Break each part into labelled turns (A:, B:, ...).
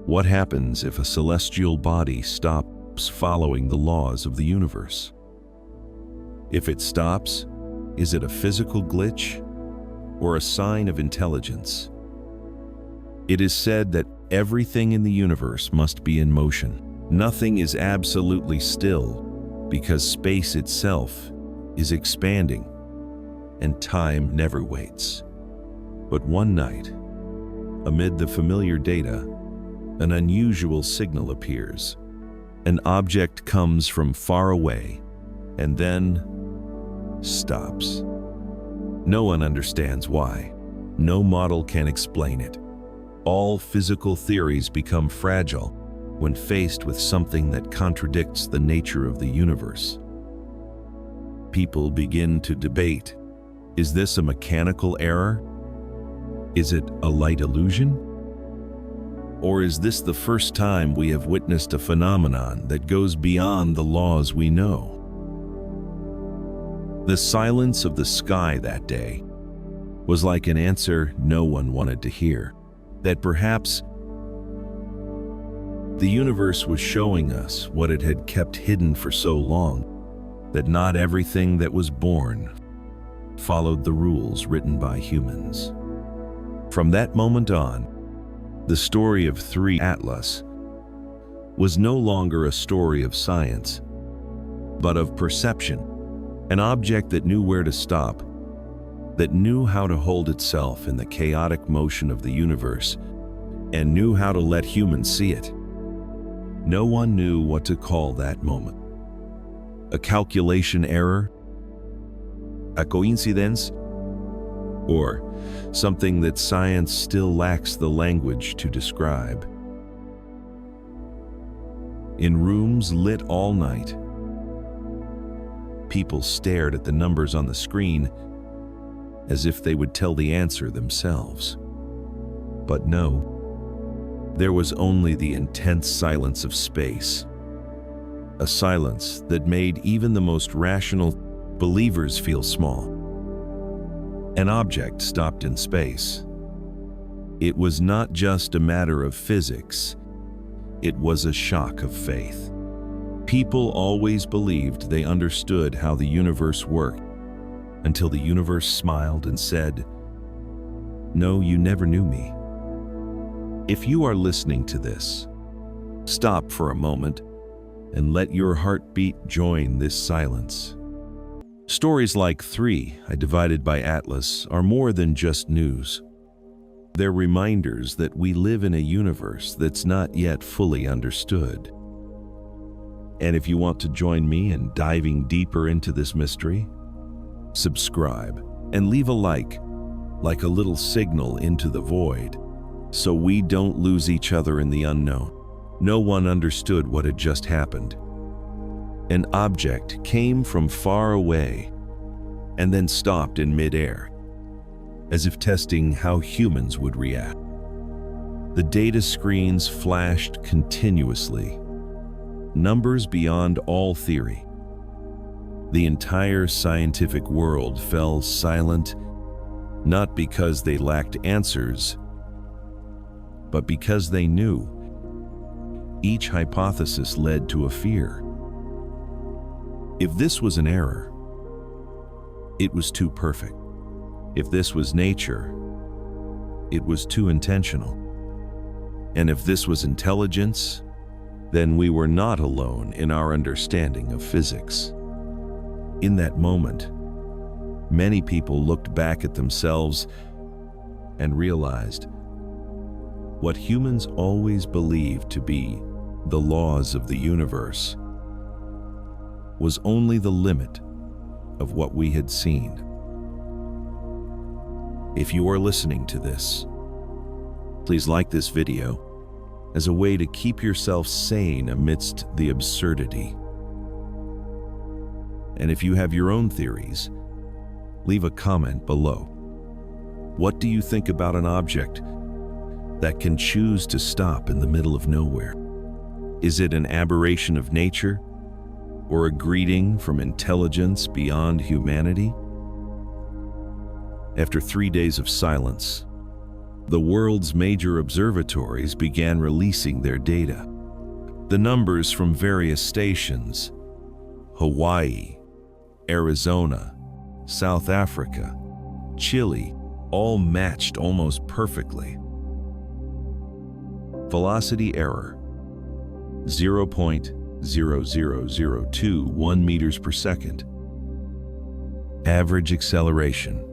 A: What happens if a celestial body stops following the laws of the universe? If it stops, is it a physical glitch or a sign of intelligence? It is said that everything in the universe must be in motion. Nothing is absolutely still because space itself is expanding and time never waits. But one night, amid the familiar data, an unusual signal appears. An object comes from far away and then stops. No one understands why. No model can explain it. All physical theories become fragile when faced with something that contradicts the nature of the universe. People begin to debate, is this a mechanical error? Is it a light illusion? Or is this the first time we have witnessed a phenomenon that goes beyond the laws we know? The silence of the sky that day was like an answer no one wanted to hear, that perhaps the universe was showing us what it had kept hidden for so long, that not everything that was born followed the rules written by humans. From that moment on, the story of 3 Atlas was no longer a story of science, but of perception, an object that knew where to stop, that knew how to hold itself in the chaotic motion of the universe, and knew how to let humans see it. No one knew what to call that moment. A calculation error? A coincidence? Or something that science still lacks the language to describe. In rooms lit all night, people stared at the numbers on the screen as if they would tell the answer themselves. But no, there was only the intense silence of space, a silence that made even the most rational believers feel small. An object stopped in space. It was not just a matter of physics, it was a shock of faith. People always believed they understood how the universe worked, until the universe smiled and said, "No, you never knew me." If you are listening to this, stop for a moment and let your heartbeat join this silence. Stories like 3 Divided by Atlas are more than just news. They're reminders that we live in a universe that's not yet fully understood. And if you want to join me in diving deeper into this mystery, subscribe and leave a like a little signal into the void, so we don't lose each other in the unknown. No one understood what had just happened. An object came from far away and then stopped in midair, as if testing how humans would react. The data screens flashed continuously, numbers beyond all theory. The entire scientific world fell silent, not because they lacked answers, but because they knew. Each hypothesis led to a fear. If this was an error, it was too perfect. If this was nature, it was too intentional. And if this was intelligence, then we were not alone in our understanding of physics. In that moment, many people looked back at themselves and realized what humans always believed to be the laws of the universe was only the limit of what we had seen. If you are listening to this, please like this video as a way to keep yourself sane amidst the absurdity. And if you have your own theories, leave a comment below. What do you think about an object that can choose to stop in the middle of nowhere? Is it an aberration of nature, or a greeting from intelligence beyond humanity? After 3 days of silence, the world's major observatories began releasing their data. The numbers from various stations, Hawaii, Arizona, South Africa, Chile, all matched almost perfectly. Velocity error, 0.00021 meters per second. Average acceleration,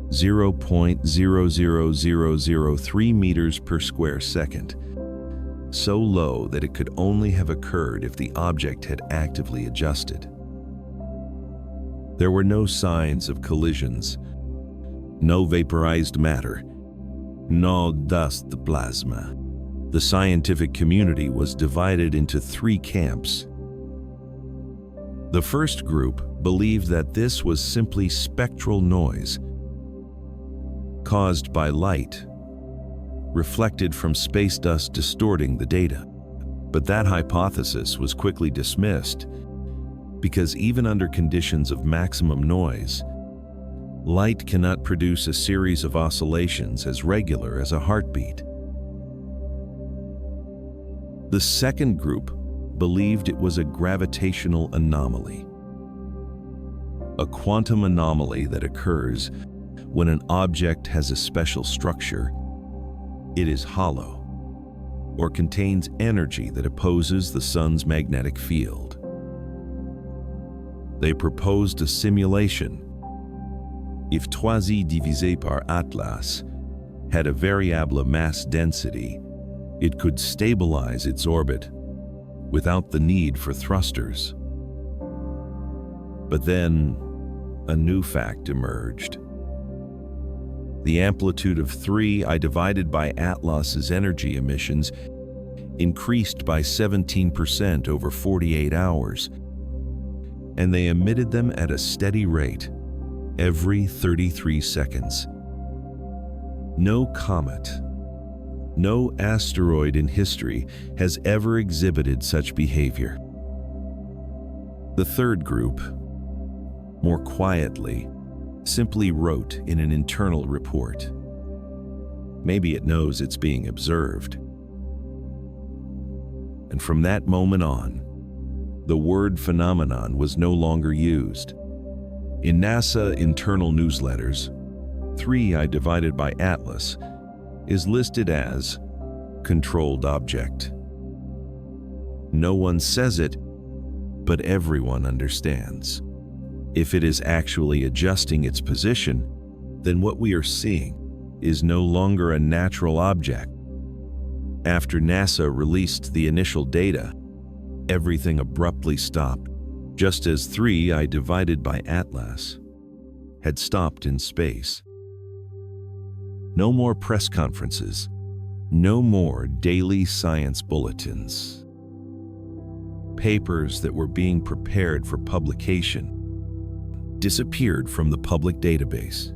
A: 0.00003 meters per square second, so low that it could only have occurred if the object had actively adjusted. There were no signs of collisions, no vaporized matter, no dust plasma. The scientific community was divided into three camps. The first group believed that this was simply spectral noise caused by light reflected from space dust distorting the data. But that hypothesis was quickly dismissed because even under conditions of maximum noise, light cannot produce a series of oscillations as regular as a heartbeat. The second group believed it was a gravitational anomaly, a quantum anomaly that occurs when an object has a special structure. It is hollow or contains energy that opposes the sun's magnetic field. They proposed a simulation. If Toisy divisé par Atlas had a variable mass density, it could stabilize its orbit without the need for thrusters. But then a new fact emerged. The amplitude of 3I divided by Atlas's energy emissions increased by 17% over 48 hours, and they emitted them at a steady rate every 33 seconds. No comet, no asteroid in history has ever exhibited such behavior. The third group, more quietly, simply wrote in an internal report. Maybe it knows it's being observed. And from that moment on, the word phenomenon was no longer used. In NASA internal newsletters, 3I divided by Atlas is listed as controlled object. No one says it, but everyone understands. If it is actually adjusting its position, then what we are seeing is no longer a natural object. After NASA released the initial data, everything abruptly stopped, just as 3I divided by Atlas had stopped in space. No more press conferences, no more daily science bulletins. Papers that were being prepared for publication disappeared from the public database.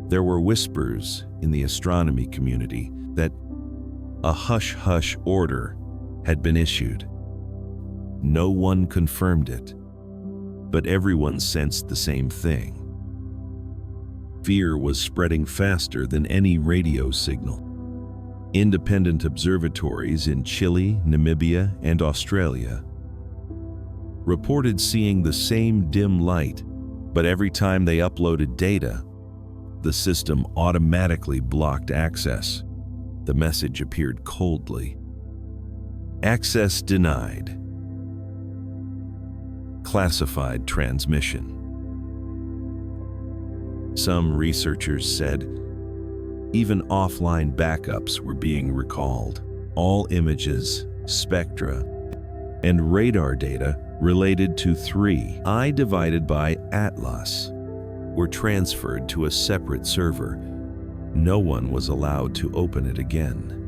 A: There were whispers in the astronomy community that a hush-hush order had been issued. No one confirmed it, but everyone sensed the same thing. Fear was spreading faster than any radio signal. Independent observatories in Chile, Namibia, and Australia reported seeing the same dim light, but every time they uploaded data, the system automatically blocked access. The message appeared coldly. Access denied. Classified transmission. Some researchers said even offline backups were being recalled. All images, spectra, and radar data related to 3I divided by Atlas were transferred to a separate server. No one was allowed to open it again.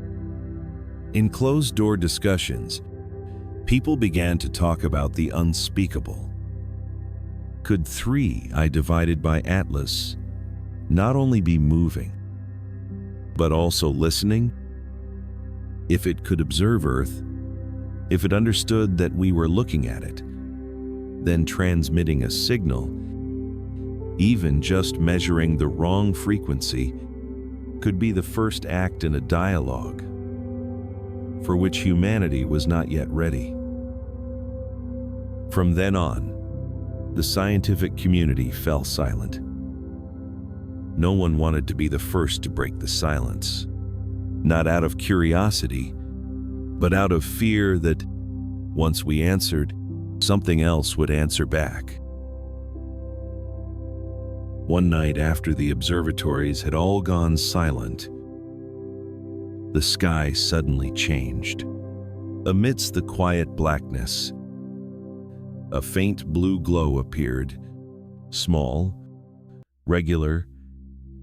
A: In closed-door discussions, people began to talk about the unspeakable. Could 3I divided by Atlas not only be moving, but also listening? If it could observe Earth, if it understood that we were looking at it, then transmitting a signal, Even just measuring the wrong frequency could be the first act in a dialogue for which humanity was not yet ready. From then on, the scientific community fell silent. No one wanted to be the first to break the silence, not out of curiosity, but out of fear that once we answered, something else would answer back. One night after the observatories had all gone silent, the sky suddenly changed. Amidst the quiet blackness, a faint blue glow appeared, small, regular,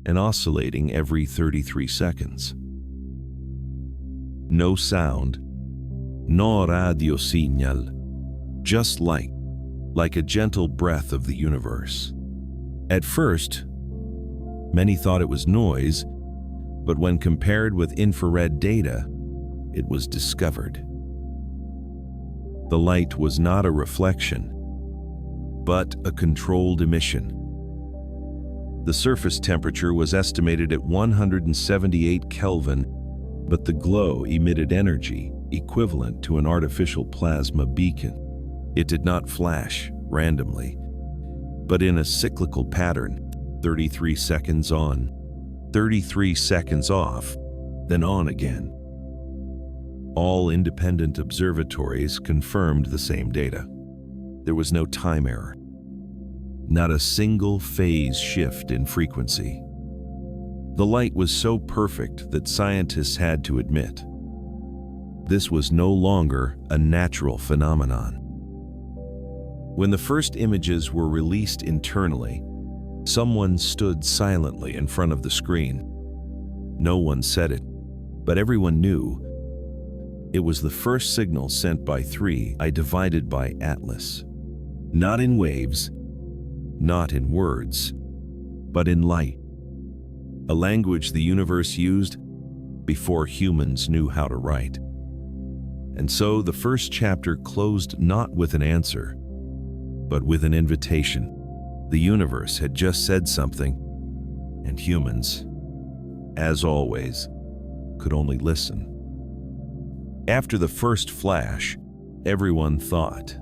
A: and oscillating every 33 seconds. No sound, no radio signal, just light, like a gentle breath of the universe. At first, many thought it was noise, but when compared with infrared data, it was discovered. The light was not a reflection, but a controlled emission. The surface temperature was estimated at 178 Kelvin, but the glow emitted energy equivalent to an artificial plasma beacon. It did not flash randomly, but in a cyclical pattern, 33 seconds on, 33 seconds off, then on again. All independent observatories confirmed the same data. There was no time error, not a single phase shift in frequency. The light was so perfect that scientists had to admit this was no longer a natural phenomenon. When the first images were released internally, someone stood silently in front of the screen. No one said it, but everyone knew it was the first signal sent by 3I divided by Atlas. Not in waves, not in words, but in light. A language the universe used before humans knew how to write. And so the first chapter closed not with an answer, but with an invitation. The universe had just said something, and humans, as always, could only listen. After the first flash, everyone thought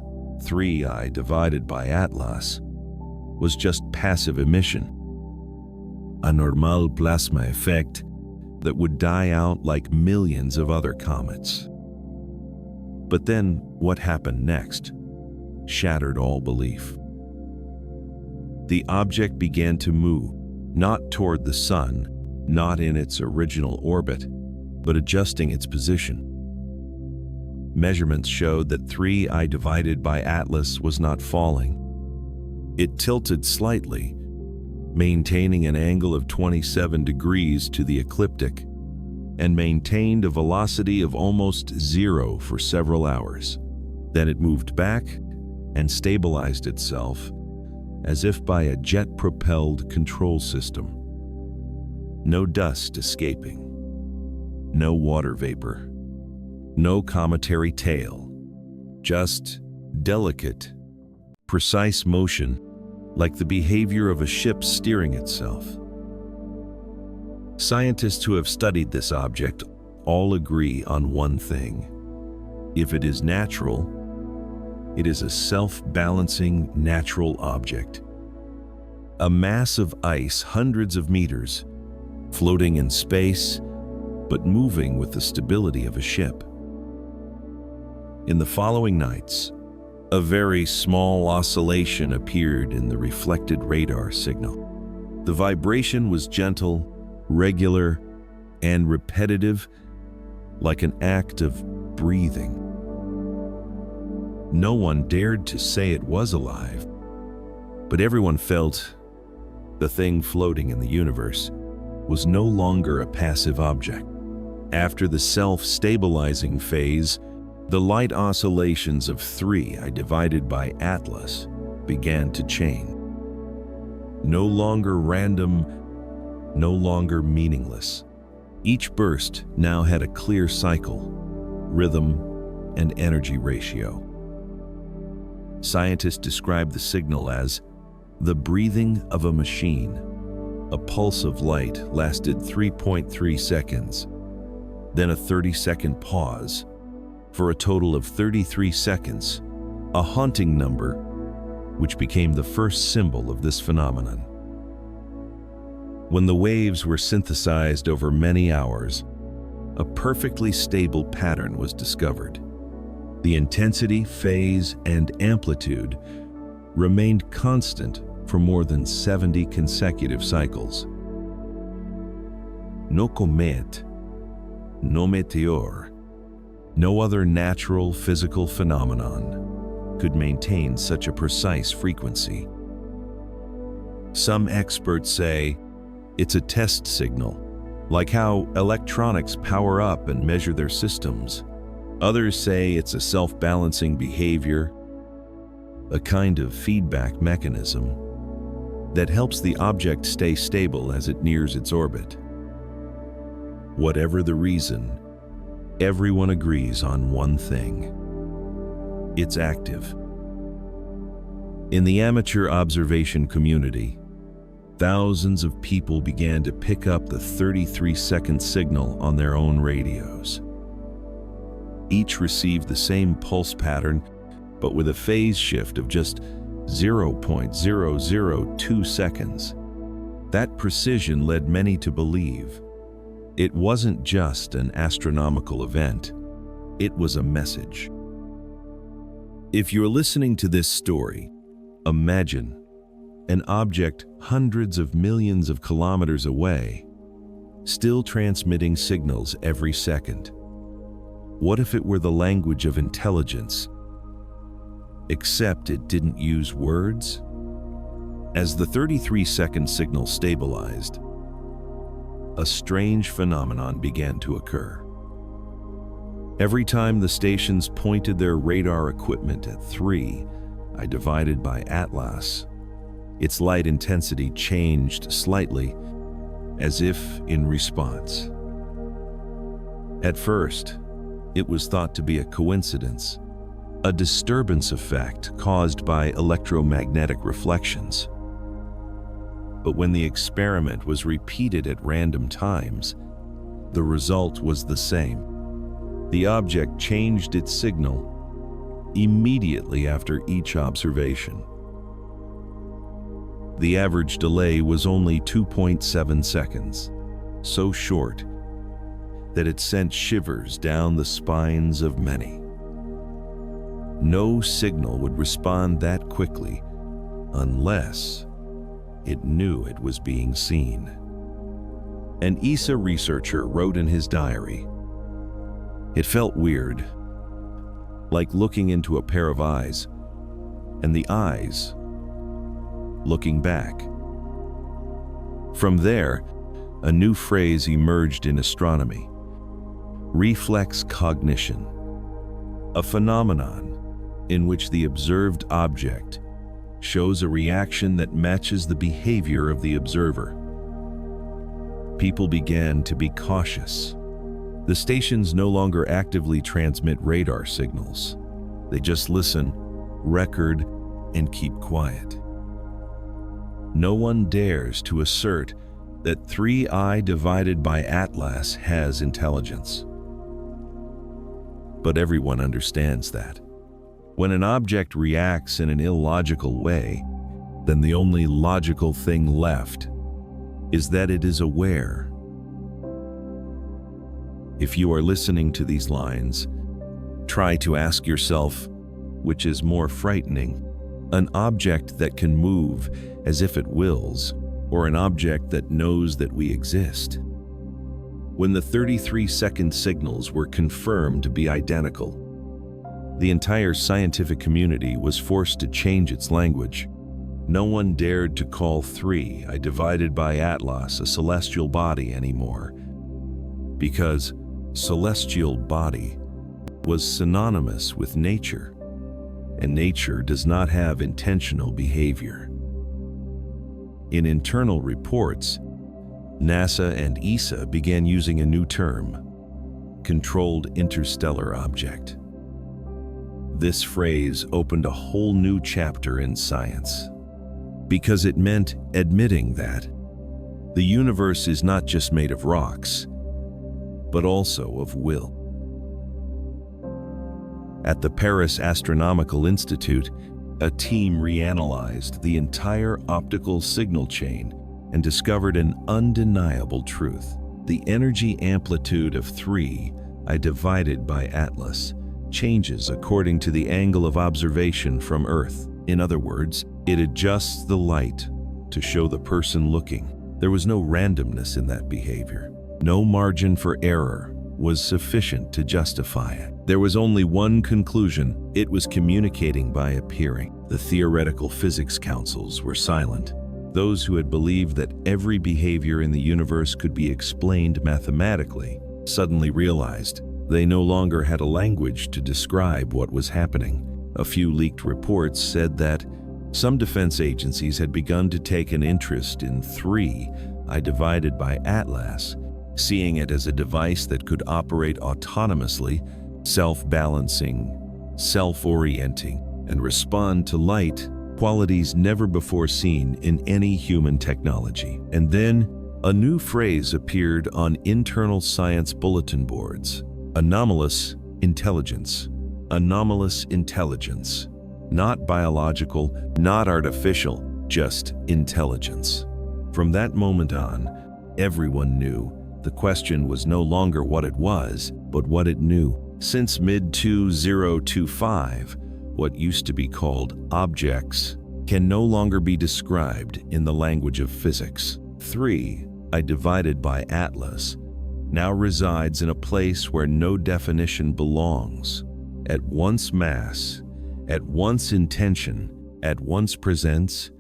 A: 3I divided by Atlas was just passive emission, a normal plasma effect that would die out like millions of other comets. But then what happened next shattered all belief. The object began to move, not toward the sun, not in its original orbit, but adjusting its position. Measurements showed that 3I divided by Atlas was not falling. It tilted slightly, maintaining an angle of 27 degrees to the ecliptic, and maintained a velocity of almost zero for several hours. Then it moved back and stabilized itself, as if by a jet-propelled control system. No dust escaping, no water vapor, no cometary tail, just delicate, precise motion like the behavior of a ship steering itself. Scientists who have studied this object all agree on one thing. If it is natural, it is a self-balancing natural object. A mass of ice hundreds of meters, floating in space, but moving with the stability of a ship. In the following nights, a very small oscillation appeared in the reflected radar signal. The vibration was gentle, regular, and repetitive, like an act of breathing. No one dared to say it was alive, but everyone felt the thing floating in the universe was no longer a passive object. After the self-stabilizing phase, the light oscillations of 3I divided by Atlas began to change. No longer random, no longer meaningless. Each burst now had a clear cycle, rhythm, and energy ratio. Scientists describe the signal as The breathing of a machine. A pulse of light lasted 3.3 seconds, then a 30-second pause, for a total of 33 seconds, a haunting number which became the first symbol of this phenomenon. When the waves were synthesized over many hours, a perfectly stable pattern was discovered. The intensity, phase, and amplitude remained constant for more than 70 consecutive cycles. No comet, no meteor, no other natural physical phenomenon could maintain such a precise frequency. Some experts say it's a test signal, like how electronics power up and measure their systems. Others say it's a self-balancing behavior, a kind of feedback mechanism that helps the object stay stable as it nears its orbit. Whatever the reason, everyone agrees on one thing: it's active. In the amateur observation community, thousands of people began to pick up the 33-second signal on their own radios. Each received the same pulse pattern, but with a phase shift of just 0.002 seconds. That precision led many to believe it wasn't just an astronomical event, it was a message. If you're listening to this story, imagine an object hundreds of millions of kilometers away, still transmitting signals every second. What if it were the language of intelligence, except it didn't use words? As the 33-second signal stabilized, a strange phenomenon began to occur. Every time the stations pointed their radar equipment at 3, I divided by Atlas, its light intensity changed slightly, as if in response. At first, it was thought to be a coincidence, a disturbance effect caused by electromagnetic reflections. But when the experiment was repeated at random times, the result was the same. The object changed its signal immediately after each observation. The average delay was only 2.7 seconds, so short that it sent shivers down the spines of many. No signal would respond that quickly unless it knew it was being seen. An ESA researcher wrote in his diary, "It felt weird, like looking into a pair of eyes, and the eyes looking back." From there, a new phrase emerged in astronomy: reflex cognition, a phenomenon in which the observed object shows a reaction that matches the behavior of the observer. People began to be cautious. The stations no longer actively transmit radar signals. They just listen, record, and keep quiet. No one dares to assert that 3I divided by Atlas has intelligence. But everyone understands that when an object reacts in an illogical way, then the only logical thing left is that it is aware. If you are listening to these lines, try to ask yourself, which is more frightening, an object that can move as if it wills, or an object that knows that we exist? When the 33-second signals were confirmed to be identical, the entire scientific community was forced to change its language. No one dared to call 3I divided by Atlas a celestial body anymore, because celestial body was synonymous with nature, and nature does not have intentional behavior. In internal reports, NASA and ESA began using a new term: controlled interstellar object. This phrase opened a whole new chapter in science. because it meant admitting that the universe is not just made of rocks, but also of will. At the Paris Astronomical Institute, a team reanalyzed the entire optical signal chain and discovered an undeniable truth. The energy amplitude of 3I divided by Atlas changes according to the angle of observation from Earth. In other words, it adjusts the light to show the person looking. There was no randomness in that behavior. No margin for error was sufficient to justify it. There was only one conclusion: it was communicating by appearing. The theoretical physics councils were silent. Those who had believed that every behavior in the universe could be explained mathematically suddenly realized they no longer had a language to describe what was happening. A few leaked reports said that some defense agencies had begun to take an interest in 3I divided by Atlas, seeing it as a device that could operate autonomously, self-balancing, self-orienting, and respond to light, qualities never before seen in any human technology. And then, a new phrase appeared on internal science bulletin boards: anomalous intelligence. Anomalous intelligence. Not biological, not artificial, just intelligence. From that moment on, everyone knew the question was no longer what it was, but what it knew. Since mid-2025, what used to be called objects can no longer be described in the language of physics. 3I divided by Atlas now resides in a place where no definition belongs. At once mass, at once intention, at once presence,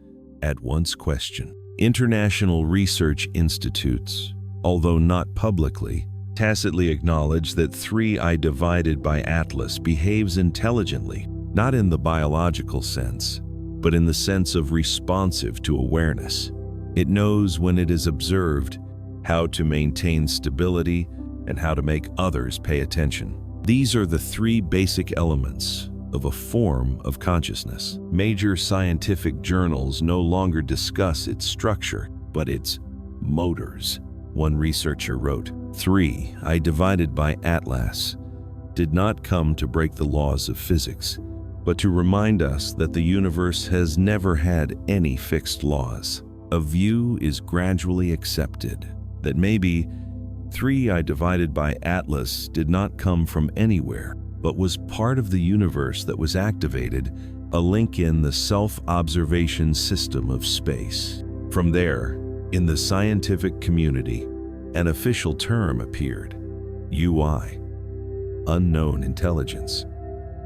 A: at once question. International research institutes, although not publicly, tacitly acknowledge that 3I divided by Atlas behaves intelligently, not in the biological sense, but in the sense of responsive to awareness. It knows when it is observed, how to maintain stability, and how to make others pay attention. These are the three basic elements of a form of consciousness. Major scientific journals no longer discuss its structure, but its motors. One researcher wrote, 3I divided by Atlas did not come to break the laws of physics, but to remind us that the universe has never had any fixed laws. A view is gradually accepted that maybe 3I divided by Atlas did not come from anywhere, but was part of the universe that was activated, a link in the self-observation system of space. From there, in the scientific community, an official term appeared: UI, unknown intelligence.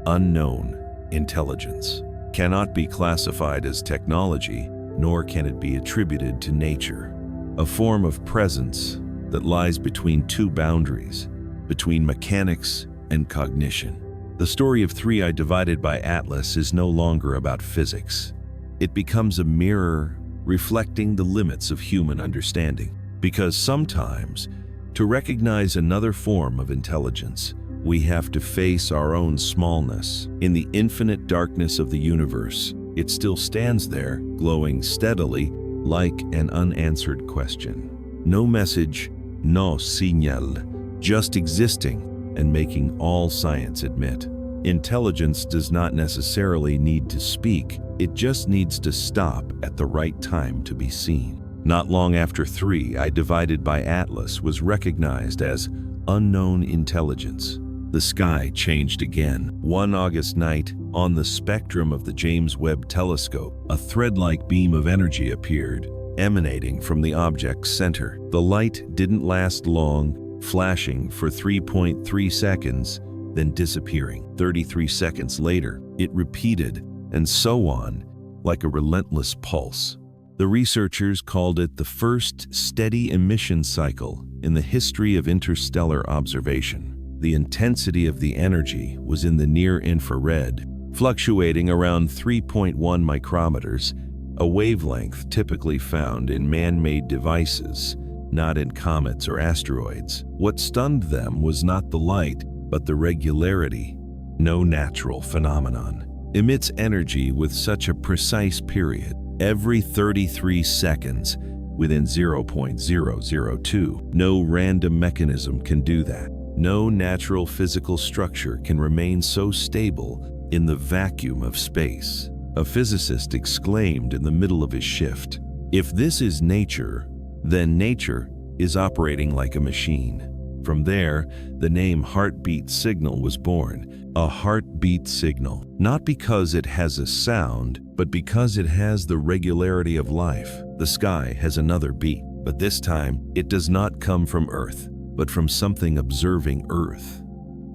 A: Unknown intelligence cannot be classified as technology, nor can it be attributed to nature. A form of presence that lies between two boundaries, between mechanics and cognition. The story of 3I divided by Atlas is no longer about physics. It becomes a mirror reflecting the limits of human understanding. Because sometimes, to recognize another form of intelligence, we have to face our own smallness. In the infinite darkness of the universe, it still stands there, glowing steadily, like an unanswered question. No message, no señal, just existing and making all science admit. Intelligence does not necessarily need to speak, it just needs to stop at the right time to be seen. Not long after 3I divided by Atlas was recognized as unknown intelligence, the sky changed again. One August night, on the spectrum of the James Webb Telescope, a thread-like beam of energy appeared, emanating from the object's center. The light didn't last long, flashing for 3.3 seconds, then disappearing. 33 seconds later, it repeated, and so on, like a relentless pulse. The researchers called it the first steady emission cycle in the history of interstellar observation. The intensity of the energy was in the near-infrared, fluctuating around 3.1 micrometers, a wavelength typically found in man-made devices, not in comets or asteroids. What stunned them was not the light, but the regularity. No natural phenomenon emits energy with such a precise period. every 33 seconds within 0.002. No random mechanism can do that. No natural physical structure can remain so stable in the vacuum of space. A physicist exclaimed in the middle of his shift, "If this is nature, then nature is operating like a machine." From there, the name heartbeat signal was born. A heartbeat signal, not because it has a sound, but because it has the regularity of life. The sky has another beat, but this time it does not come from Earth, but from something observing Earth.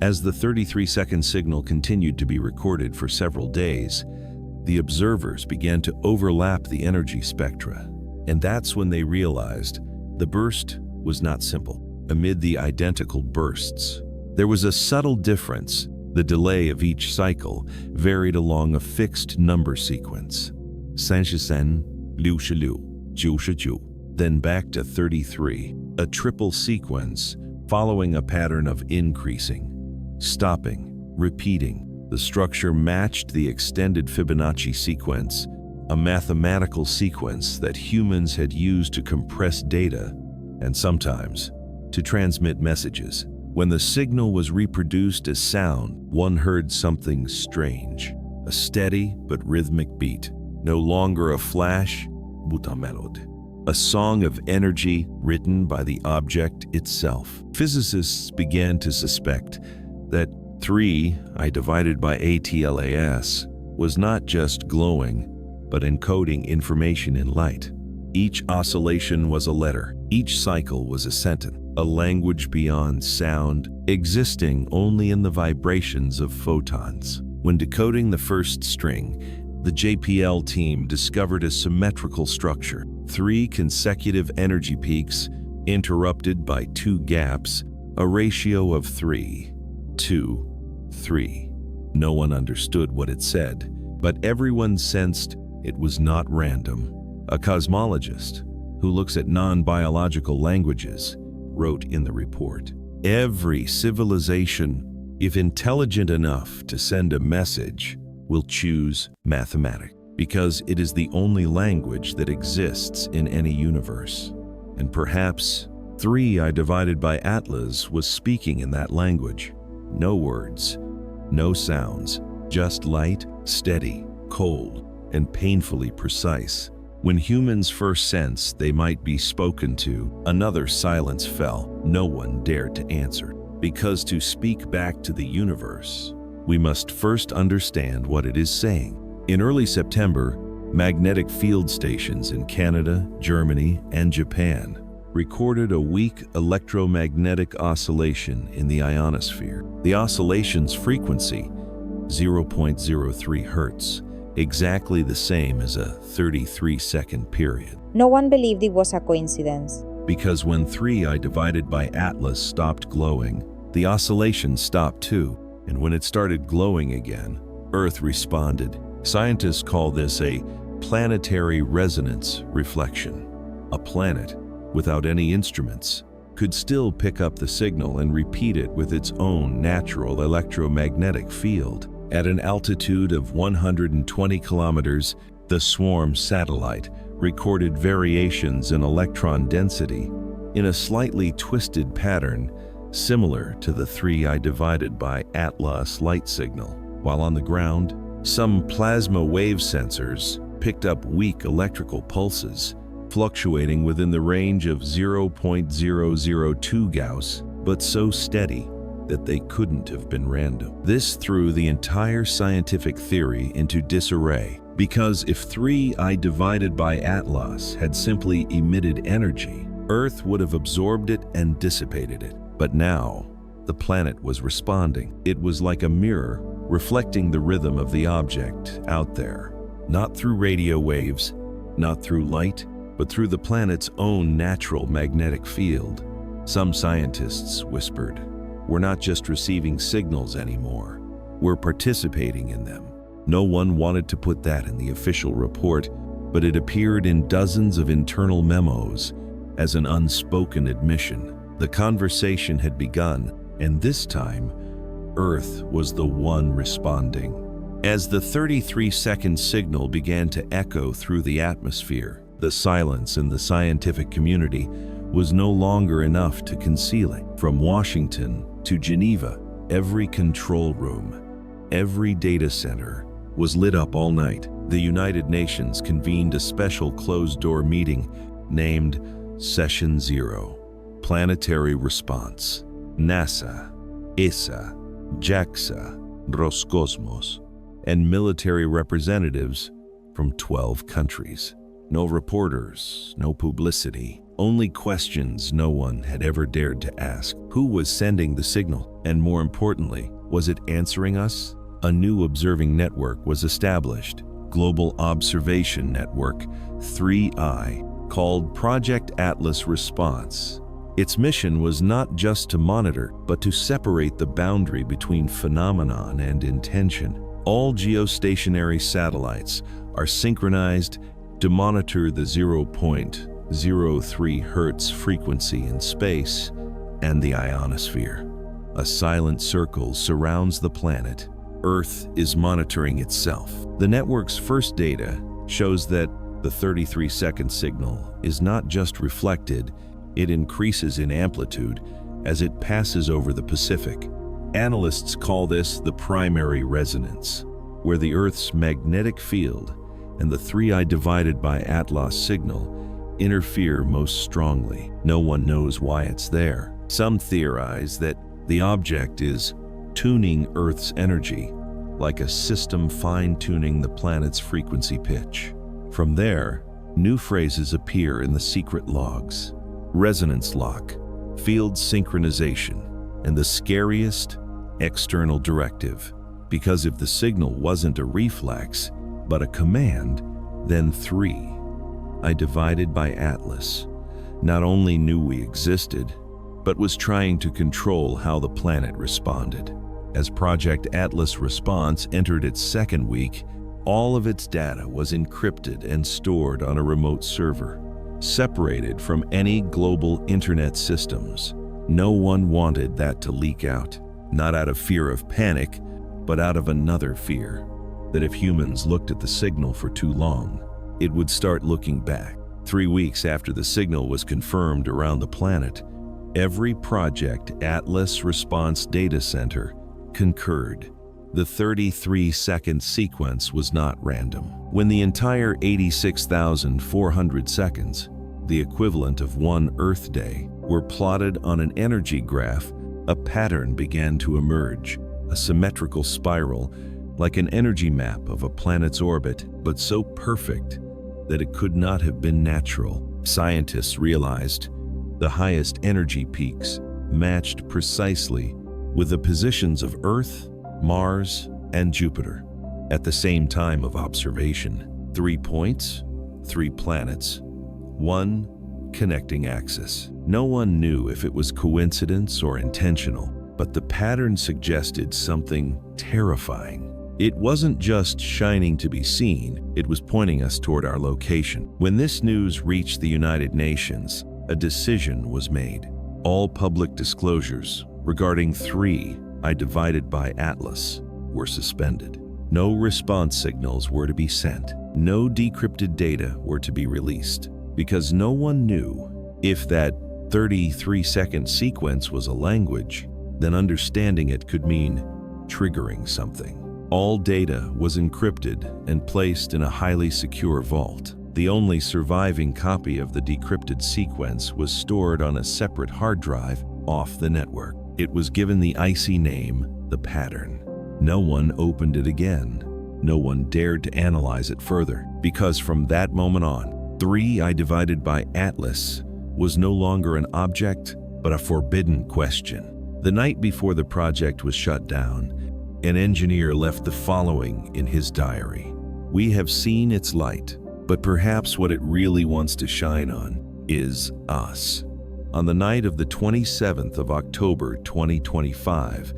A: As the 33-second signal continued to be recorded for several days, the observers began to overlap the energy spectra. And that's when they realized the burst was not simple. Amid the identical bursts, there was a subtle difference. The delay of each cycle varied along a fixed number sequence. 30, 60, 99, then back to 33. A triple sequence following a pattern of increasing, stopping, repeating. The structure matched the extended Fibonacci sequence, a mathematical sequence that humans had used to compress data and sometimes to transmit messages. When the signal was reproduced as sound, one heard something strange, a steady but rhythmic beat, no longer a flash, but a melody, a song of energy written by the object itself. Physicists began to suspect that 3I divided by ATLAS was not just glowing, but encoding information in light. Each oscillation was a letter, each cycle was a sentence, a language beyond sound, existing only in the vibrations of photons. When decoding the first string, the JPL team discovered a symmetrical structure, 3 consecutive energy peaks interrupted by 2 gaps, a ratio of 3, 2, 3. No one understood what it said, but everyone sensed it was not random. A cosmologist who looks at non-biological languages wrote in the report, "Every civilization, if intelligent enough to send a message, will choose mathematics because it is the only language that exists in any universe." And perhaps 3I divided by Atlas was speaking in that language. No words, no sounds, just light, steady, cold, and painfully precise. When humans first sensed they might be spoken to, another silence fell. No one dared to answer. Because to speak back to the universe, we must first understand what it is saying. In early September, magnetic field stations in Canada, Germany, and Japan recorded a weak electromagnetic oscillation in the ionosphere. The oscillation's frequency, 0.03 Hertz, exactly the same as a 33-second period.
B: No one believed it was a coincidence.
A: Because when 3I divided by Atlas stopped glowing, the oscillation stopped too. And when it started glowing again, Earth responded. Scientists call this a planetary resonance reflection. A planet, without any instruments, could still pick up the signal and repeat it with its own natural electromagnetic field. At an altitude of 120 kilometers, the SWARM satellite recorded variations in electron density in a slightly twisted pattern similar to the 3I divided by Atlas light signal. While on the ground, some plasma wave sensors picked up weak electrical pulses, fluctuating within the range of 0.002 Gauss, but so steady that they couldn't have been random. This threw the entire scientific theory into disarray, because if 3I divided by Atlas had simply emitted energy, Earth would have absorbed it and dissipated it. But now, the planet was responding. It was like a mirror, reflecting the rhythm of the object out there. Not through radio waves, not through light, but through the planet's own natural magnetic field. Some scientists whispered, "We're not just receiving signals anymore, we're participating in them." No one wanted to put that in the official report, but it appeared in dozens of internal memos as an unspoken admission. The conversation had begun, and this time, Earth was the one responding. As the 33-second signal began to echo through the atmosphere, the silence in the scientific community was no longer enough to conceal it. From Washington to Geneva, every control room, every data center was lit up all night. The United Nations convened a special closed-door meeting named Session Zero. Planetary Response. NASA, ESA, JAXA, Roscosmos, and military representatives from 12 countries. No reporters, no publicity, only questions no one had ever dared to ask. Who was sending the signal? And more importantly, was it answering us? A new observing network was established, Global Observation Network 3I, called Project Atlas Response. Its mission was not just to monitor, but to separate the boundary between phenomenon and intention. All geostationary satellites are synchronized to monitor the 0.03 Hz frequency in space and the ionosphere. A silent circle surrounds the planet. Earth is monitoring itself. The network's first data shows that the 33-second signal is not just reflected, it increases in amplitude as it passes over the Pacific. Analysts call this the primary resonance, where the Earth's magnetic field and the 3I divided by Atlas signal interfere most strongly. No one knows why it's there. Some theorize that the object is tuning Earth's energy, like a system fine-tuning the planet's frequency pitch. From there, new phrases appear in the secret logs. Resonance lock, field synchronization, and the scariest, external directive. Because if the signal wasn't a reflex, but a command, then 3I divided by Atlas not only knew we existed, but was trying to control how the planet responded. As Project Atlas Response entered its second week, all of its data was encrypted and stored on a remote server, separated from any global internet systems. No one wanted that to leak out, not out of fear of panic, but out of another fear, that if humans looked at the signal for too long, it would start looking back. 3 weeks after the signal was confirmed around the planet, every Project Atlas Response data center concurred. The 33-second sequence was not random. When the entire 86,400 seconds, the equivalent of one Earth day, were plotted on an energy graph, a pattern began to emerge, a symmetrical spiral, like an energy map of a planet's orbit, but so perfect that it could not have been natural. Scientists realized the highest energy peaks matched precisely with the positions of Earth, Mars, and Jupiter. At the same time of observation, 3 points, 3 planets, 1 connecting axis. No one knew if it was coincidence or intentional, but the pattern suggested something terrifying. It wasn't just shining to be seen, it was pointing us toward our location. When this news reached the United Nations, a decision was made. All public disclosures regarding 3I divided by Atlas were suspended. No response signals were to be sent. No decrypted data were to be released, because no one knew if that 33-second sequence was a language, then understanding it could mean triggering something. All data was encrypted and placed in a highly secure vault. The only surviving copy of the decrypted sequence was stored on a separate hard drive off the network. It was given the icy name, the pattern. No one opened it again. No one dared to analyze it further, because from that moment on, 3I divided by Atlas was no longer an object, but a forbidden question. The night before the project was shut down, an engineer left the following in his diary. "We have seen its light, but perhaps what it really wants to shine on is us." On the night of the 27th of October 2025,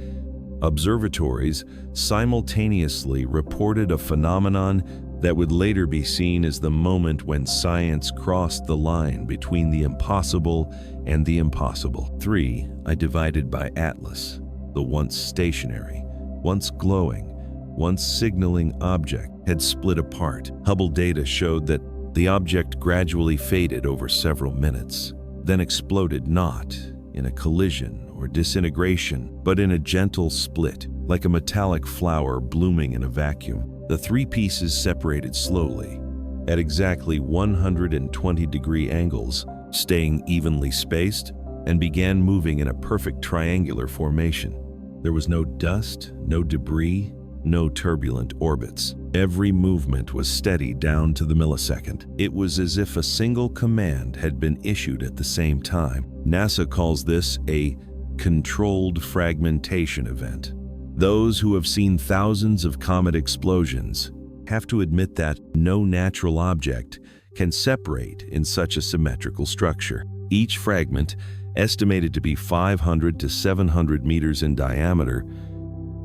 A: observatories simultaneously reported a phenomenon that would later be seen as the moment when science crossed the line between the impossible and the impossible. 3I divided by Atlas, the once stationary, once glowing, once signaling object had split apart. Hubble data showed that the object gradually faded over several minutes, then exploded not in a collision or disintegration, but in a gentle split, like a metallic flower blooming in a vacuum. The three pieces separated slowly, at exactly 120-degree angles, staying evenly spaced, and began moving in a perfect triangular formation. There was no dust, no debris, no turbulent orbits. Every movement was steady down to the millisecond. It was as if a single command had been issued at the same time. NASA calls this a controlled fragmentation event. Those who have seen thousands of comet explosions have to admit that no natural object can separate in such a symmetrical structure. Each fragment, estimated to be 500 to 700 meters in diameter,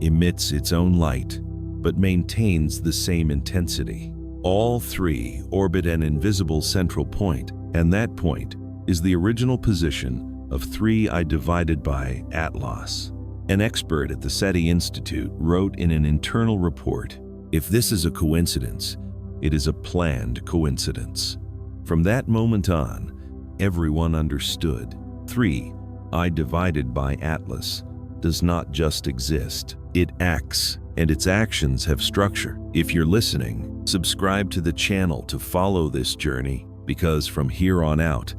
A: emits its own light, but maintains the same intensity. All three orbit an invisible central point, and that point is the original position of 3I divided by Atlas. An expert at the SETI Institute wrote in an internal report, "If this is a coincidence, it is a planned coincidence." From that moment on, everyone understood. 3I divided by Atlas does not just exist, it acts, and its actions have structure. If you're listening, subscribe to the channel to follow this journey, because from here on out,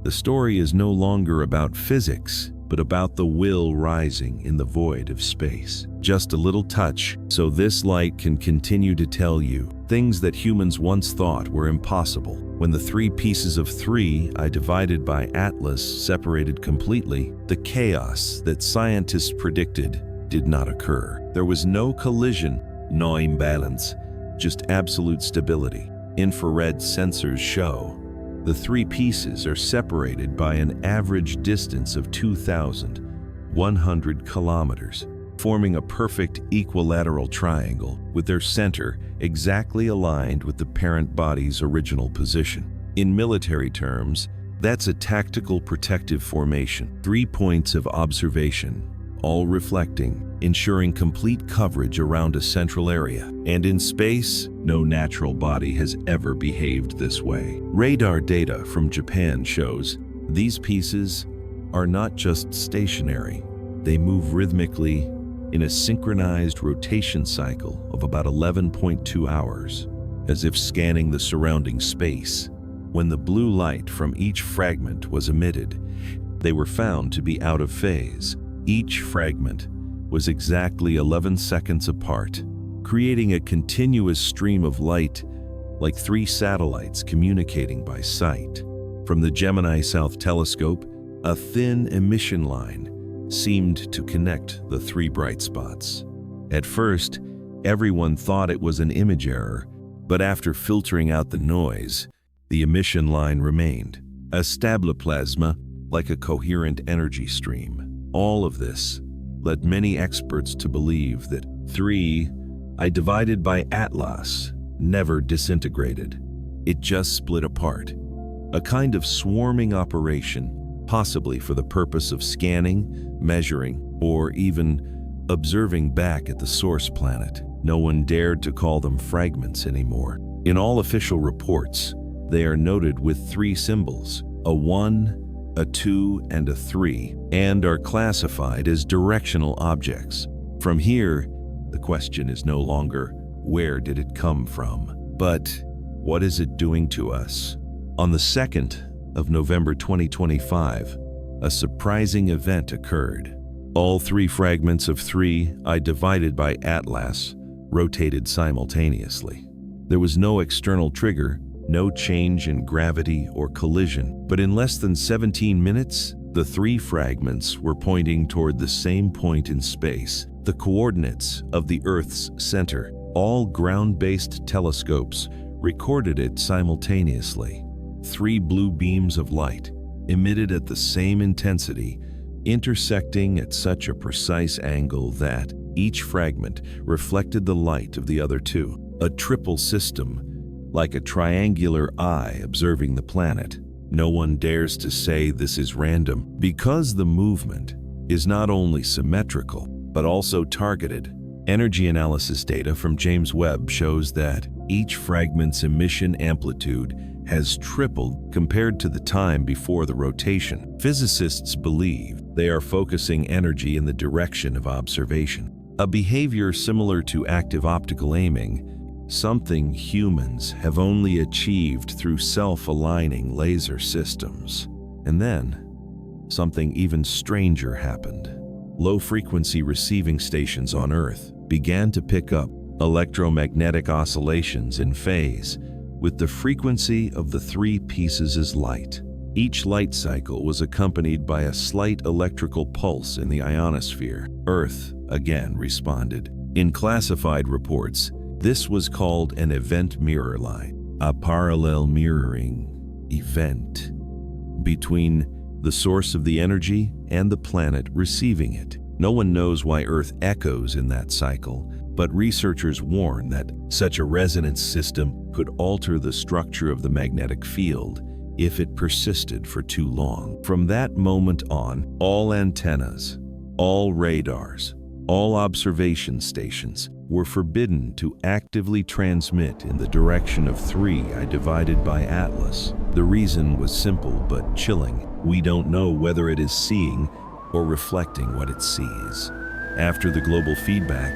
A: the story is no longer about physics, but about the will rising in the void of space. Just a little touch, so this light can continue to tell you things that humans once thought were impossible. When the three pieces of 3I divided by Atlas separated completely, the chaos that scientists predicted did not occur. There was no collision, no imbalance, just absolute stability. Infrared sensors show the three pieces are separated by an average distance of 2,100 kilometers, forming a perfect equilateral triangle with their center exactly aligned with the parent body's original position. In military terms, that's a tactical protective formation. 3 points of observation, all reflecting, ensuring complete coverage around a central area. And in space, no natural body has ever behaved this way. Radar data from Japan shows these pieces are not just stationary. They move rhythmically in a synchronized rotation cycle of about 11.2 hours, as if scanning the surrounding space. When the blue light from each fragment was emitted, they were found to be out of phase. Each fragment was exactly 11 seconds apart, creating a continuous stream of light like 3 satellites communicating by sight. From the Gemini South Telescope, a thin emission line seemed to connect the 3 bright spots. At first, everyone thought it was an image error, but after filtering out the noise, the emission line remained, a stableplasma, like a coherent energy stream. All of this led many experts to believe that 3I divided by Atlas never disintegrated. It just split apart, a kind of swarming operation, possibly for the purpose of scanning, measuring, or even observing back at the source planet. No one dared to call them fragments anymore. In all official reports, they are noted with 3 symbols, a 1, a 2, and a 3, and are classified as directional objects. From here, the question is no longer, where did it come from? But, what is it doing to us? On the 2nd of November 2025, a surprising event occurred. All 3 fragments of 3I divided by Atlas rotated simultaneously. There was no external trigger, no change in gravity or collision, but in less than 17 minutes, the 3 fragments were pointing toward the same point in space, the coordinates of the Earth's center. All ground-based telescopes recorded it simultaneously. 3 blue beams of light, emitted at the same intensity, intersecting at such a precise angle that each fragment reflected the light of the other 2. A triple system, like a triangular eye observing the planet. No one dares to say this is random, because the movement is not only symmetrical, but also targeted. Energy analysis data from James Webb shows that each fragment's emission amplitude has tripled compared to the time before the rotation. Physicists believe they are focusing energy in the direction of observation, a behavior similar to active optical aiming, something humans have only achieved through self-aligning laser systems. And then, something even stranger happened. Low-frequency receiving stations on Earth began to pick up electromagnetic oscillations in phase with the frequency of the three pieces as light. Each light cycle was accompanied by a slight electrical pulse in the ionosphere. Earth again responded. In classified reports, this was called an event mirror line, a parallel mirroring event between the source of the energy and the planet receiving it. No one knows why Earth echoes in that cycle, but researchers warn that such a resonance system could alter the structure of the magnetic field if it persisted for too long. From that moment on, all antennas, all radars, all observation stations were forbidden to actively transmit in the direction of 3I divided by Atlas. The reason was simple but chilling. We don't know whether it is seeing or reflecting what it sees. After the global feedback,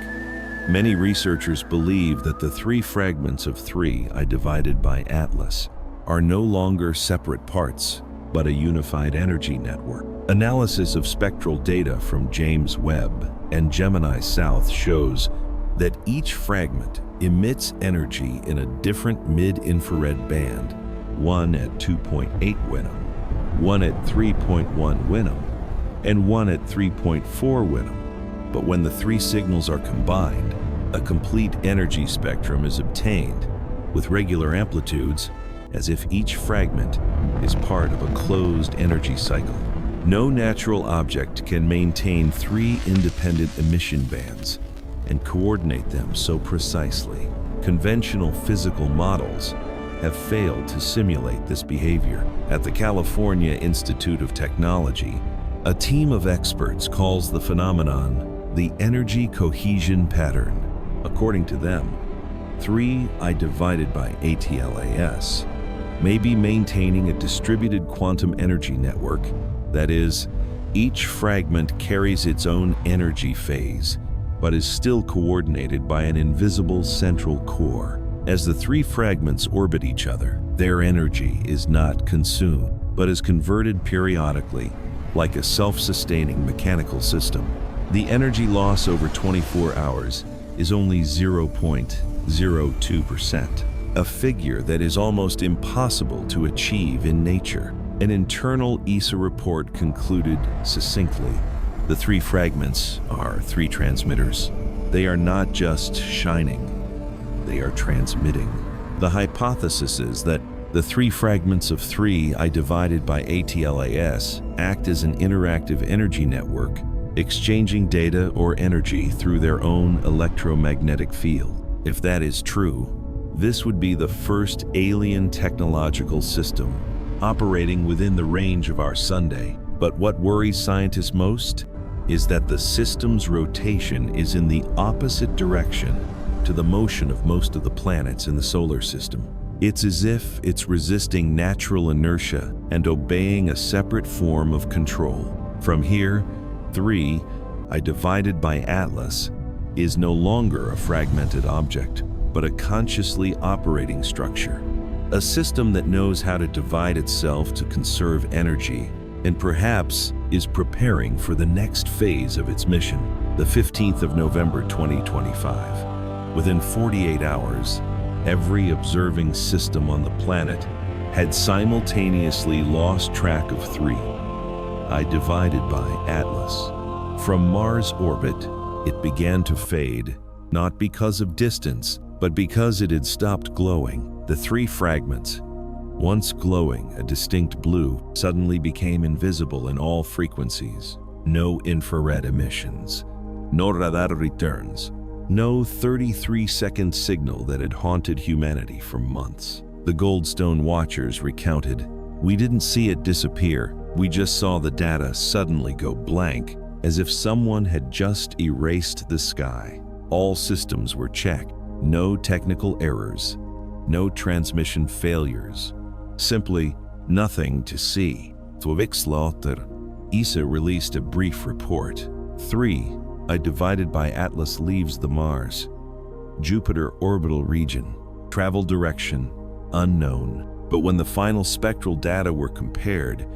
A: many researchers believe that the three fragments of 3I divided by Atlas are no longer separate parts, but a unified energy network. Analysis of spectral data from James Webb and Gemini South shows that each fragment emits energy in a different mid-infrared band, one at 2.8 Winham, one at 3.1 Winham, and one at 3.4 Winham. But when the three signals are combined, a complete energy spectrum is obtained, with regular amplitudes, as if each fragment is part of a closed energy cycle. No natural object can maintain three independent emission bands and coordinate them so precisely. Conventional physical models have failed to simulate this behavior. At the California Institute of Technology, a team of experts calls the phenomenon the energy cohesion pattern. According to them, 3I divided by ATLAS may be maintaining a distributed quantum energy network. That is, each fragment carries its own energy phase, but is still coordinated by an invisible central core. As the three fragments orbit each other, their energy is not consumed, but is converted periodically, like a self-sustaining mechanical system. The energy loss over 24 hours is only 0.02%, a figure that is almost impossible to achieve in nature. An internal ESA report concluded succinctly, the three fragments are three transmitters. They are not just shining, they are transmitting. The hypothesis is that the three fragments of 3I divided by ATLAS act as an interactive energy network, exchanging data or energy through their own electromagnetic field. If that is true, this would be the first alien technological system operating within the range of our Sunday. But what worries scientists most is that the system's rotation is in the opposite direction to the motion of most of the planets in the solar system. It's as if it's resisting natural inertia and obeying a separate form of control. From here, 3I divided by Atlas is no longer a fragmented object, but a consciously operating structure. A system that knows how to divide itself to conserve energy and perhaps is preparing for the next phase of its mission. The 15th of November 2025. Within 48 hours, every observing system on the planet had simultaneously lost track of 3I divided by Atlas. From Mars' orbit, it began to fade, not because of distance, but because it had stopped glowing. The three fragments, once glowing a distinct blue, suddenly became invisible in all frequencies. No infrared emissions, no radar returns, no 33-second signal that had haunted humanity for months. The Goldstone Watchers recounted, "We didn't see it disappear, we just saw the data suddenly go blank, as if someone had just erased the sky. All systems were checked. No technical errors, no transmission failures. Simply nothing to see. 2 weeks later, ESA released a brief report. 3. I divided by Atlas leaves the Mars. Jupiter orbital region. Travel direction, unknown. But when the final spectral data were compared,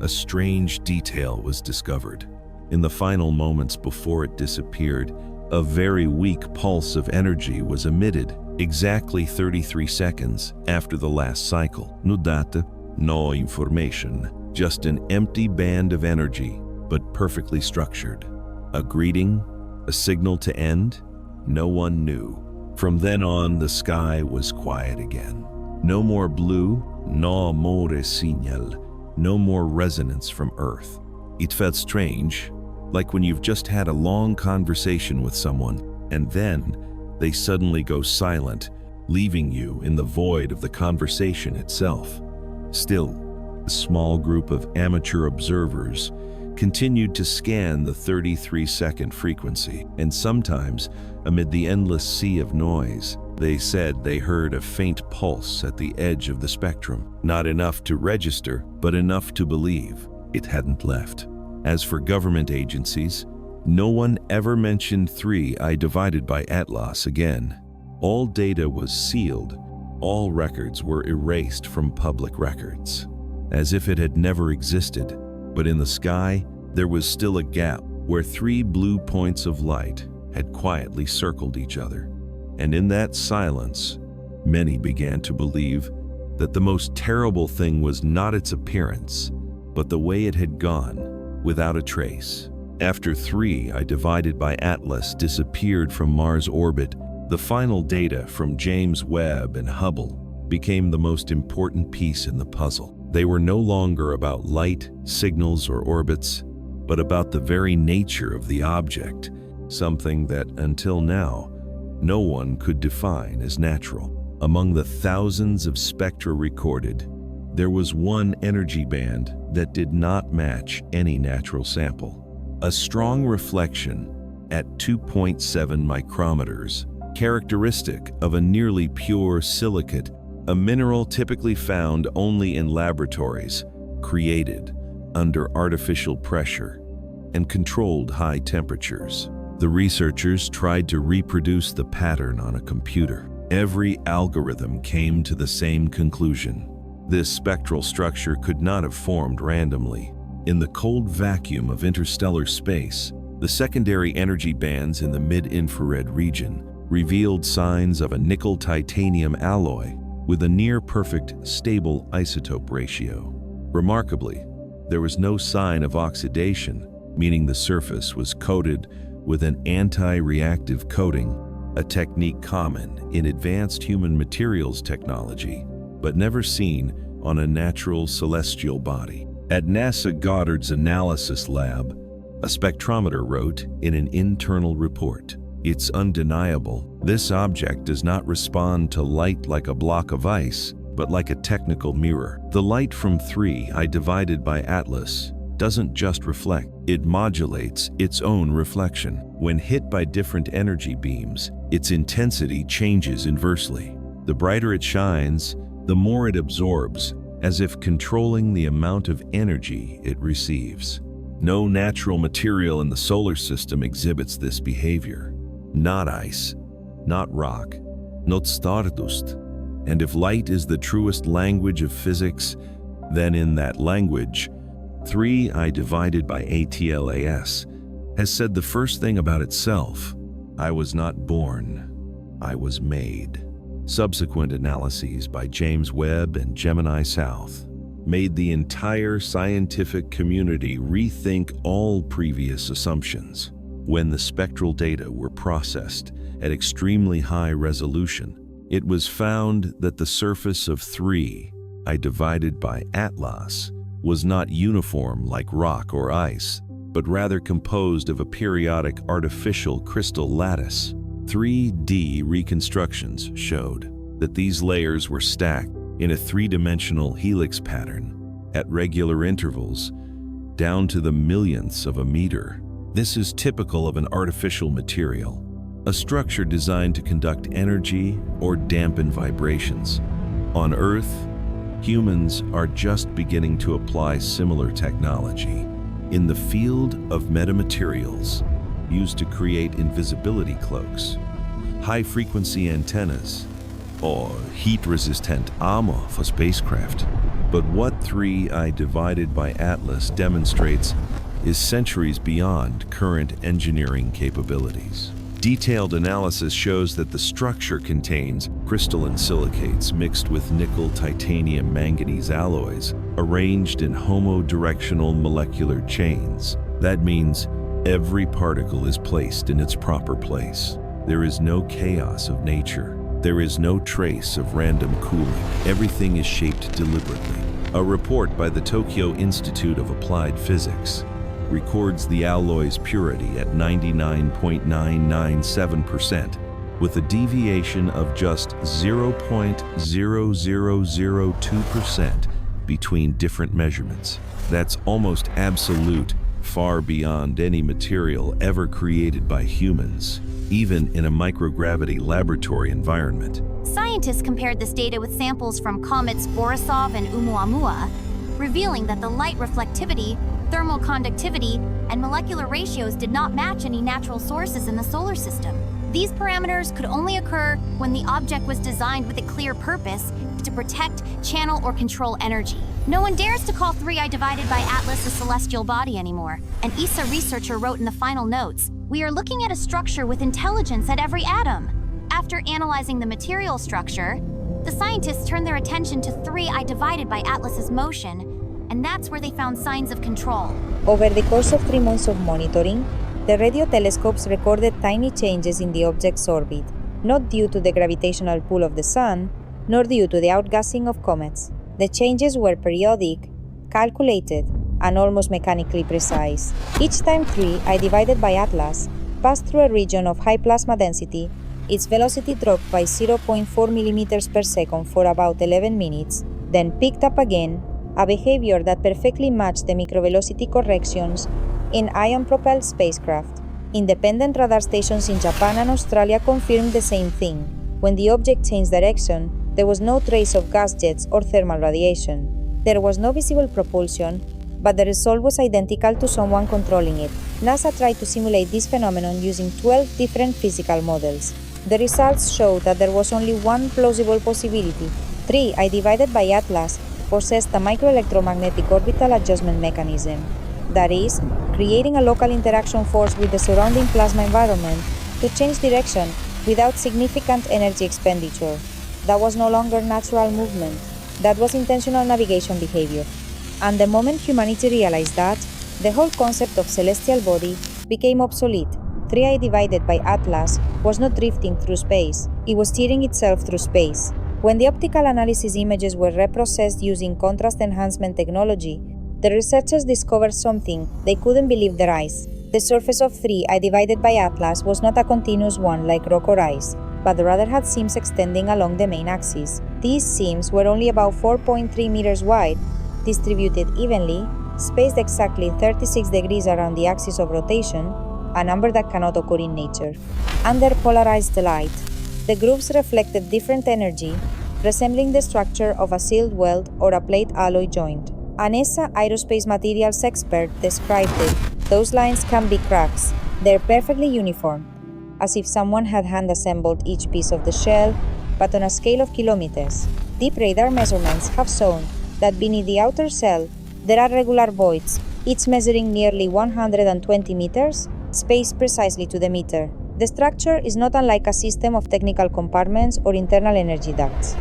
A: a strange detail was discovered. In the final moments before it disappeared, a very weak pulse of energy was emitted exactly 33 seconds after the last cycle. No data, no information, just an empty band of energy, but perfectly structured. A greeting, a signal to end? No one knew. From then on, the sky was quiet again. No more blue, no more señal, no more resonance from Earth. It felt strange, like when you've just had a long conversation with someone, and then they suddenly go silent, leaving you in the void of the conversation itself. Still, a small group of amateur observers continued to scan the 33-second frequency, and sometimes, amid the endless sea of noise, they said they heard a faint pulse at the edge of the spectrum. Not enough to register, but enough to believe it hadn't left. As for government agencies, no one ever mentioned 3I divided by Atlas again. All data was sealed. All records were erased from public records, as if it had never existed. But in the sky, there was still a gap where 3 blue points of light had quietly circled each other. And in that silence, many began to believe that the most terrible thing was not its appearance, but the way it had gone, without a trace. After 3I divided by Atlas disappeared from Mars orbit, the final data from James Webb and Hubble became the most important piece in the puzzle. They were no longer about light, signals, or orbits, but about the very nature of the object, something that, until now, no one could define as natural. Among the thousands of spectra recorded, there was one energy band that did not match any natural sample. A strong reflection at 2.7 micrometers, characteristic of a nearly pure silicate, a mineral typically found only in laboratories, created under artificial pressure and controlled high temperatures. The researchers tried to reproduce the pattern on a computer. Every algorithm came to the same conclusion. This spectral structure could not have formed randomly. In the cold vacuum of interstellar space, the secondary energy bands in the mid-infrared region revealed signs of a nickel-titanium alloy with a near-perfect stable isotope ratio. Remarkably, there was no sign of oxidation, meaning the surface was coated with an anti-reactive coating, a technique common in advanced human materials technology, but never seen on a natural celestial body. At NASA Goddard's Analysis Lab, a spectrometer wrote in an internal report, "It's undeniable. This object does not respond to light like a block of ice, but like a technical mirror. The light from 3I divided by Atlas doesn't just reflect, it modulates its own reflection. When hit by different energy beams, its intensity changes inversely. The brighter it shines, the more it absorbs, as if controlling the amount of energy it receives. No natural material in the solar system exhibits this behavior. Not ice, not rock, not stardust. And if light is the truest language of physics, then in that language, 3I divided by ATLAS has said the first thing about itself: I was not born, I was made." Subsequent analyses by James Webb and Gemini South made the entire scientific community rethink all previous assumptions. When the spectral data were processed at extremely high resolution, it was found that the surface of 3I divided by Atlas was not uniform like rock or ice, but rather composed of a periodic artificial crystal lattice. 3D reconstructions showed that these layers were stacked in a three-dimensional helix pattern at regular intervals, down to the millionths of a meter. This is typical of an artificial material, a structure designed to conduct energy or dampen vibrations. On Earth, humans are just beginning to apply similar technology in the field of metamaterials used to create invisibility cloaks, high-frequency antennas, or heat-resistant armor for spacecraft. But what 3I divided by Atlas demonstrates is centuries beyond current engineering capabilities. Detailed analysis shows that the structure contains crystalline silicates mixed with nickel, titanium, manganese alloys, arranged in homodirectional molecular chains. That means every particle is placed in its proper place. There is no chaos of nature. There is no trace of random cooling. Everything is shaped deliberately. A report by the Tokyo Institute of Applied Physics records the alloy's purity at 99.997%, with a deviation of just 0.0002% between different measurements. That's almost absolute, far beyond any material ever created by humans, even in a microgravity laboratory environment.
C: Scientists compared this data with samples from comets Borisov and Oumuamua, revealing that the light reflectivity, thermal conductivity, and molecular ratios did not match any natural sources in the solar system. These parameters could only occur when the object was designed with a clear purpose to protect, channel, or control energy. No one dares to call 3I divided by Atlas a celestial body anymore. An ESA researcher wrote in the final notes, "We are looking at a structure with intelligence at every atom." After analyzing the material structure, the scientists turned their attention to 3I divided by Atlas's motion, and that's where they found signs of control.
B: Over the course of 3 months of monitoring, the radio telescopes recorded tiny changes in the object's orbit, not due to the gravitational pull of the Sun, nor due to the outgassing of comets. The changes were periodic, calculated, and almost mechanically precise. Each time 3I divided by Atlas passed through a region of high plasma density, its velocity dropped by 0.4 millimeters per second for about 11 minutes, then picked up again, a behavior that perfectly matched the microvelocity corrections in ion-propelled spacecraft. Independent radar stations in Japan and Australia confirmed the same thing. When the object changed direction, there was no trace of gas jets or thermal radiation. There was no visible propulsion, but the result was identical to someone controlling it. NASA tried to simulate this phenomenon using 12 different physical models. The results showed that there was only one plausible possibility. 3I divided by Atlas possessed a microelectromagnetic orbital adjustment mechanism. That is, creating a local interaction force with the surrounding plasma environment to change direction without significant energy expenditure. That was no longer natural movement. That was intentional navigation behavior. And the moment humanity realized that, the whole concept of celestial body became obsolete. 3I divided by Atlas was not drifting through space, it was steering itself through space. When the optical analysis images were reprocessed using contrast enhancement technology, the researchers discovered something they couldn't believe their eyes. The surface of 3I divided by Atlas was not a continuous one like rock or ice, but rather had seams extending along the main axis. These seams were only about 4.3 meters wide, distributed evenly, spaced exactly 36 degrees around the axis of rotation, a number that cannot occur in nature. Under polarized light, the groups reflected different energy, resembling the structure of a sealed weld or a plate alloy joint. An ESA aerospace materials expert described it. Those lines can be cracks. They're perfectly uniform, as if someone had hand-assembled each piece of the shell, but on a scale of kilometers. Deep radar measurements have shown that beneath the outer shell, there are regular voids, each measuring nearly 120 meters, spaced precisely to the meter. The structure is not unlike a system of technical compartments or internal energy ducts.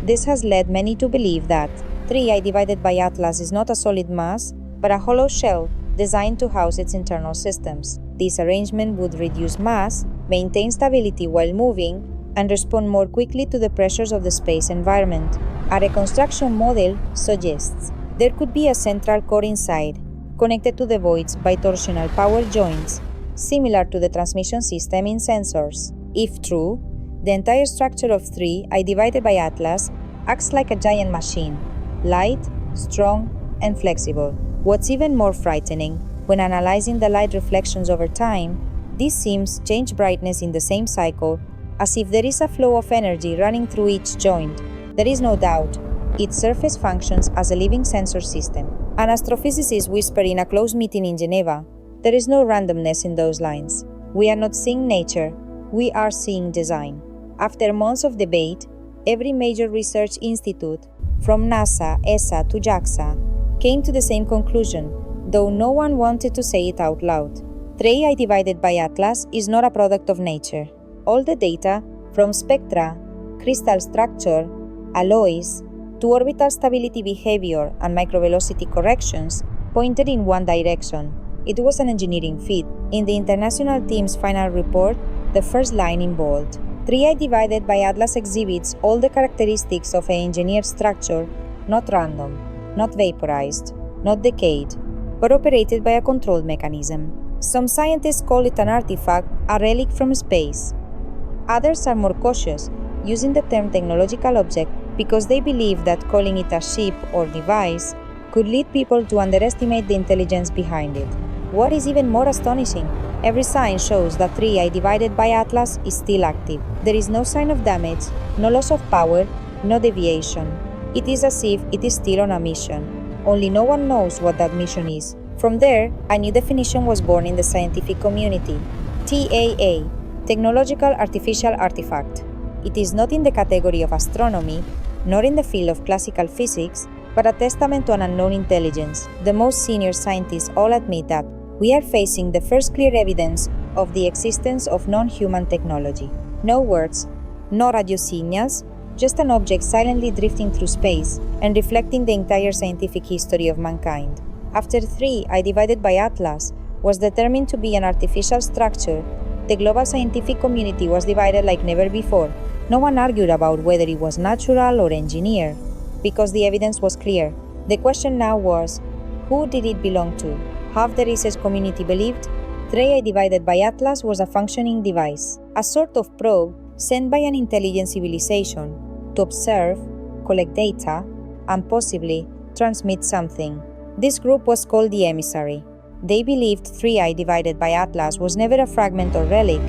B: This has led many to believe that 3I divided by Atlas is not a solid mass, but a hollow shell designed to house its internal systems. This arrangement would reduce mass, maintain stability while moving, and respond more quickly to the pressures of the space environment. A reconstruction model suggests there could be a central core inside, connected to the voids by torsional power joints, similar to the transmission system in sensors. If true, the entire structure of 3I divided by Atlas acts like a giant machine, light, strong, and flexible. What's even more frightening, when analyzing the light reflections over time, These seams change brightness in the same cycle, as if there is a flow of energy running through each joint. There is no doubt, its surface functions as a living sensor system. An astrophysicist whispered in a closed meeting in Geneva, "There is no randomness in those lines. We are not seeing nature, we are seeing design." After months of debate, every major research institute, from NASA, ESA to JAXA, came to the same conclusion, though no one wanted to say it out loud. 3I divided by Atlas is not a product of nature. All the data, from spectra, crystal structure, alloys, to orbital stability behavior and microvelocity corrections, pointed in one direction. It was an engineering feat. In the international team's final report, the first line in bold, 3I divided by Atlas exhibits all the characteristics of an engineered structure, not random, not vaporized, not decayed, but operated by a controlled mechanism. Some scientists call it an artifact, a relic from space. Others are more cautious, using the term technological object because they believe that calling it a ship or device could lead people to underestimate the intelligence behind it. What is even more astonishing, every sign shows that 3I divided by Atlas is still active. There is no sign of damage, no loss of power, no deviation. It is as if it is still on a mission. Only no one knows what that mission is. From there, a new definition was born in the scientific community. TAA, Technological Artificial Artifact. It is not in the category of astronomy, nor in the field of classical physics, but a testament to an unknown intelligence. The most senior scientists all admit that we are facing the first clear evidence of the existence of non-human technology. No words, no radio signals, just an object silently drifting through space and reflecting the entire scientific history of mankind. After 3I divided by Atlas was determined to be an artificial structure, the global scientific community was divided like never before. No one argued about whether it was natural or engineered, because the evidence was clear. The question now was, who did it belong to? Half the research community believed 3I divided by Atlas was a functioning device, a sort of probe sent by an intelligent civilization to observe, collect data, and possibly transmit something. This group was called the emissary. They believed 3I divided by Atlas was never a fragment or relic,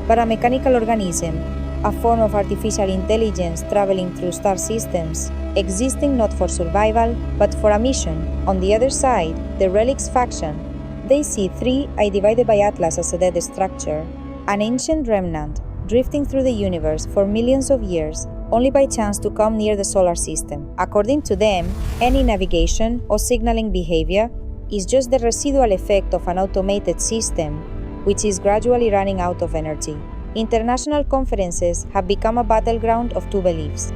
B: but a mechanical organism, a form of artificial intelligence traveling through star systems, existing not for survival, but for a mission. On the other side, the relics faction, they see 3I divided by Atlas as a dead structure, an ancient remnant drifting through the universe for millions of years, only by chance to come near the solar system. According to them, any navigation or signaling behavior is just the residual effect of an automated system, which is gradually running out of energy. International conferences have become a battleground of two beliefs.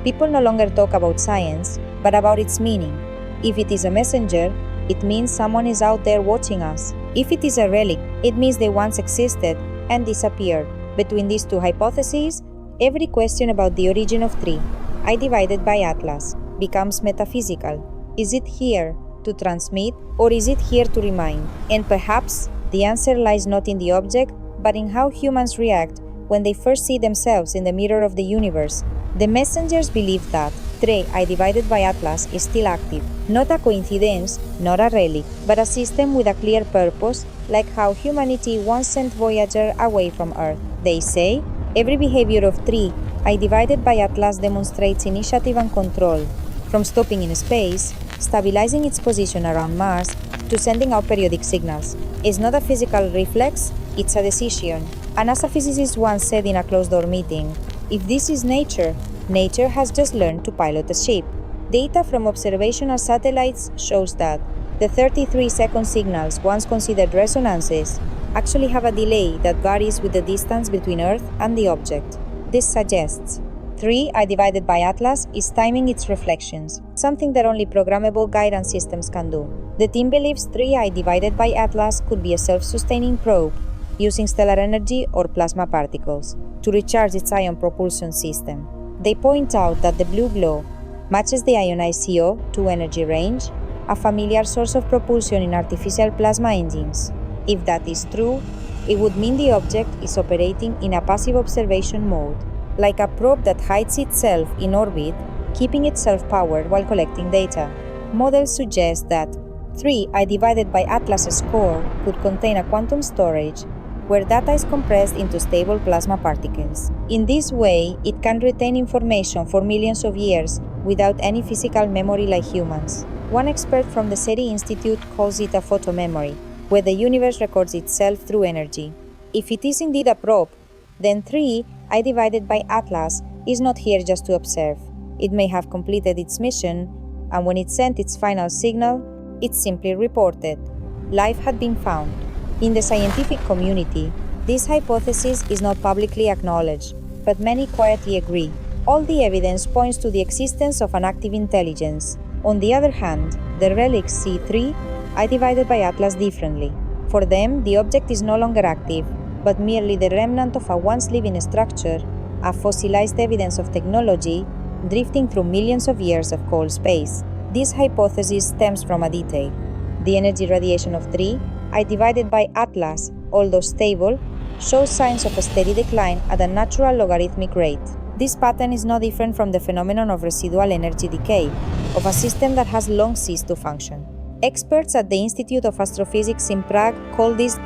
B: People no longer talk about science, but about its meaning. If it is a messenger, it means someone is out there watching us. If it is a relic, it means they once existed and disappeared. Between these two hypotheses, every question about the origin of 3I divided by Atlas becomes metaphysical. Is it here to transmit, or is it here to remind? And perhaps the answer lies not in the object, but in how humans react when they first see themselves in the mirror of the universe. The messengers believe that 3I divided by Atlas is still active, not a coincidence, not a relic, but a system with a clear purpose, like how humanity once sent Voyager away from Earth. They say, every behavior of 3I divided by Atlas demonstrates initiative and control, from stopping in space, stabilizing its position around Mars, to sending out periodic signals. It's not a physical reflex, it's a decision. An astrophysicist once said in a closed-door meeting, if this is nature, nature has just learned to pilot a ship. Data from observational satellites shows that the 33-second signals once considered resonances actually have a delay that varies with the distance between Earth and the object. This suggests 3I divided by Atlas is timing its reflections, something that only programmable guidance systems can do. The team believes 3I divided by Atlas could be a self-sustaining probe using stellar energy or plasma particles to recharge its ion propulsion system. They point out that the blue glow matches the ionized CO2 energy range, a familiar source of propulsion in artificial plasma engines. If that is true, it would mean the object is operating in a passive observation mode, like a probe that hides itself in orbit, keeping itself powered while collecting data. Models suggest that 3I divided by Atlas's core could contain a quantum storage, where data is compressed into stable plasma particles. In this way, it can retain information for millions of years without any physical memory like humans. One expert from the SETI Institute calls it a photomemory, where the universe records itself through energy. If it is indeed a probe, then 3I divided by Atlas is not here just to observe. It may have completed its mission, and when it sent its final signal, it simply reported, life had been found. In the scientific community, this hypothesis is not publicly acknowledged, but many quietly agree. All the evidence points to the existence of an active intelligence. On the other hand, the relics see 3I divided by Atlas differently. For them, the object is no longer active, but merely the remnant of a once living structure, a fossilized evidence of technology drifting through millions of years of cold space. This hypothesis stems from a detail. The energy radiation of 3I divided by Atlas, although stable, shows signs of a steady decline at a natural logarithmic rate. This pattern is no different from the phenomenon of residual energy decay, of a system that has long ceased to function. Experts at the Institute of Astrophysics in Prague call this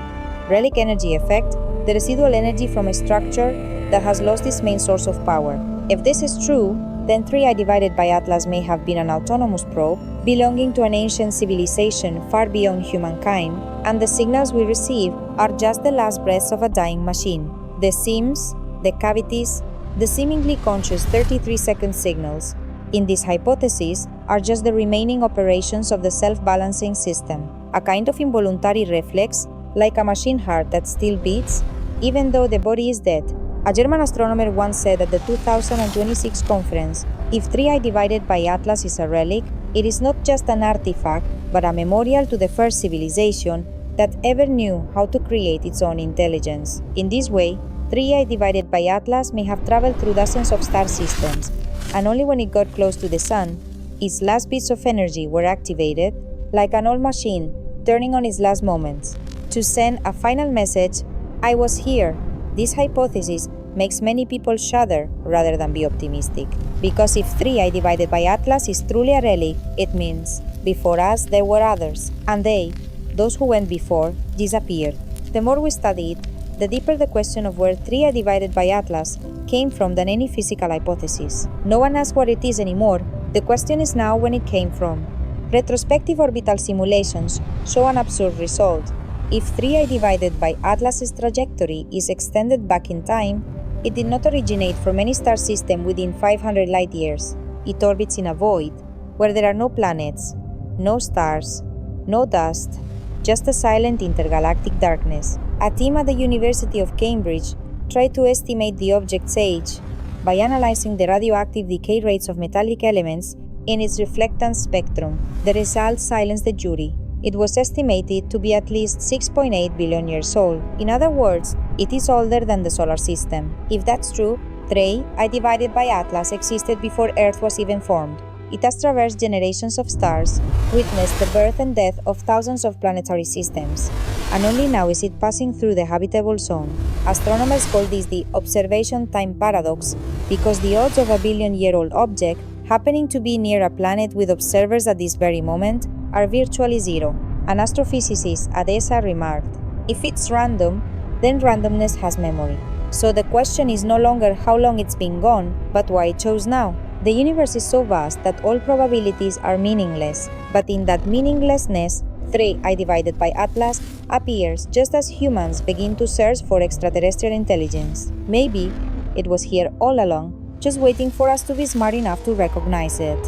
B: relic energy effect the residual energy from a structure that has lost its main source of power. If this is true, then 3I divided by Atlas may have been an autonomous probe belonging to an ancient civilization far beyond humankind, and the signals we receive are just the last breaths of a dying machine. The seams, the cavities, the seemingly conscious 33-second signals in this hypothesis are just the remaining operations of the self-balancing system, a kind of involuntary reflex, like a machine heart that still beats, even though the body is dead. A German astronomer once said at the 2026 conference, if 3I divided by Atlas is a relic, it is not just an artifact, but a memorial to the first civilization that ever knew how to create its own intelligence. In this way, 3I divided by Atlas may have traveled through dozens of star systems, and only when it got close to the Sun, its last bits of energy were activated, like an old machine turning on its last moments, to send a final message, I was here. This hypothesis makes many people shudder rather than be optimistic. Because if 3I divided by Atlas is truly a relic, it means, before us there were others, and they, those who went before, disappeared. The more we study it, the deeper the question of where 3I divided by Atlas came from than any physical hypothesis. No one asks what it is anymore, the question is now when it came from. Retrospective orbital simulations show an absurd result. If 3I divided by Atlas's trajectory is extended back in time, it did not originate from any star system within 500 light-years. It orbits in a void, where there are no planets, no stars, no dust, just a silent intergalactic darkness. A team at the University of Cambridge tried to estimate the object's age by analyzing the radioactive decay rates of metallic elements in its reflectance spectrum. The results silenced the jury. It was estimated to be at least 6.8 billion years old. In other words, it is older than the solar system. If that's true, 3I divided by Atlas existed before Earth was even formed. It has traversed generations of stars, witnessed the birth and death of thousands of planetary systems, and only now is it passing through the habitable zone. Astronomers call this the observation time paradox because the odds of a billion-year-old object happening to be near a planet with observers at this very moment are virtually zero. An astrophysicist at ESA remarked, if it's random, then randomness has memory. So the question is no longer how long it's been gone, but why it chose now. The universe is so vast that all probabilities are meaningless, but in that meaninglessness, 3I divided by Atlas appears just as humans begin to search for extraterrestrial intelligence. Maybe it was here all along, just waiting for us to be smart enough to recognize it.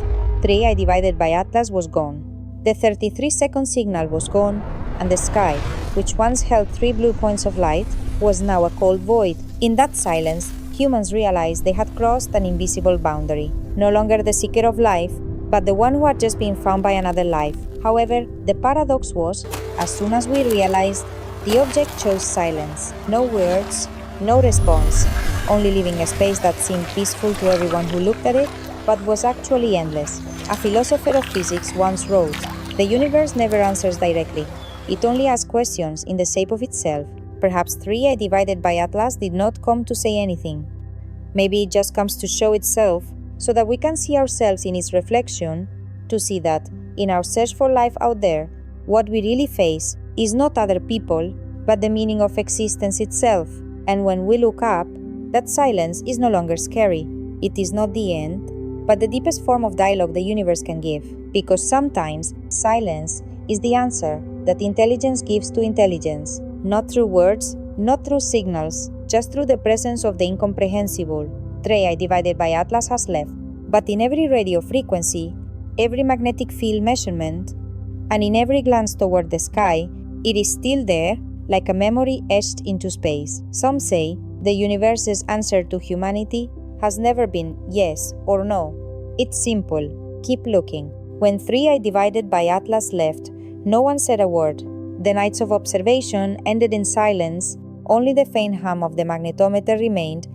B: 3I divided by Atlas was gone. The 33-second signal was gone, and the sky, which once held 3 blue points of light, was now a cold void. In that silence, humans realized they had crossed an invisible boundary. No longer the seeker of life, but the one who had just been found by another life. However, the paradox was, as soon as we realized, the object chose silence. No words, no response, only leaving a space that seemed peaceful to everyone who looked at it, but was actually endless. A philosopher of physics once wrote, the universe never answers directly. It only asks questions in the shape of itself. Perhaps 3I divided by Atlas did not come to say anything. Maybe it just comes to show itself so that we can see ourselves in its reflection, to see that, in our search for life out there, what we really face is not other people, but the meaning of existence itself. And when we look up, that silence is no longer scary. It is not the end, but the deepest form of dialogue the universe can give. Because sometimes silence is the answer that intelligence gives to intelligence, not through words, not through signals, just through the presence of the incomprehensible. Trey divided by Atlas has left, but in every radio frequency, every magnetic field measurement, and in every glance toward the sky, it is still there, like a memory etched into space. Some say the universe's answer to humanity has never been yes or no. It's simple. Keep looking. When 3I divided by Atlas left, no one said a word. The nights of observation ended in silence. Only the faint hum of the magnetometer remained,